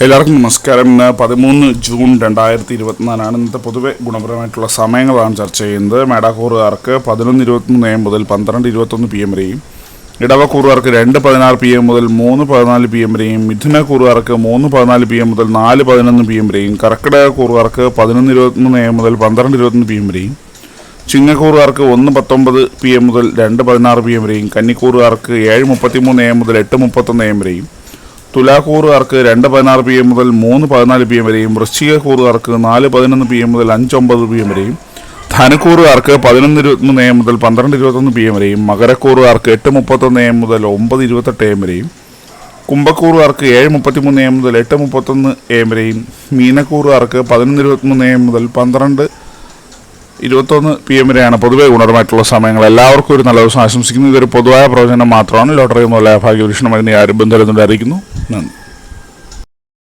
എല്ലാവർക്കും നമസ്കാരം. ഇന്ന് 13 ജൂൺ 2024 ഇന്നത്തെ പൊതുവെ ഗുണപരമായിട്ടുള്ള സമയങ്ങളാണ് ചർച്ച ചെയ്യുന്നത്. മേടാക്കൂറുകാർക്ക് 11:23 AM മുതൽ 12:21 PM വരെയും, ഇടവക്കൂറുകാർക്ക് 2:16 PM മുതൽ 3:14 PM വരെയും, മിഥുനക്കൂറുകാർക്ക് 3:14 PM മുതൽ 4:11 PM വരെയും, കർക്കിടകക്കൂറുകാർക്ക് 11:23 AM മുതൽ 12:21 PM വരെയും, ചിങ്ങക്കൂറുകാർക്ക് 1:19 PM മുതൽ 2:16 PM വരെയും, കന്നിക്കൂറുകാർക്ക് 7:33 AM മുതൽ 8:31 AM വരെയും, തുലാക്കൂറുകാർക്ക് 2:16 PM മുതൽ 3:14 PM വരെയും, വൃശ്ചികക്കൂറുകാർക്ക് 4:11 PM മുതൽ 5:9 PM വരെയും, ധനുക്കൂറുകാർക്ക് 11:23 AM മുതൽ 12:21 PM വരെയും, മകരക്കൂറുകാർക്ക് 8:31 AM മുതൽ 9:28 AM വരെയും, കുംഭക്കൂറുകാർക്ക് 7:33 AM മുതൽ 8:31 AM വരെയും, മീനക്കൂറുകാർക്ക് 11:23 AM മുതൽ 12:21 PM വരെയാണ് പൊതുവെ ഗുണപരമായിട്ടുള്ള സമയങ്ങൾ. എല്ലാവർക്കും ഒരു നല്ല ദിവസം ആശംസിക്കുന്നു. ഇതൊരു പൊതുവായ പ്രവചനം മാത്രമാണ്. ലോട്ടറി ഒന്നുമല്ല. ഭാഗ്യപരീക്ഷണം അതിനെ ആരും ബന്ധം അറിയിക്കുന്നു. നന്ദി.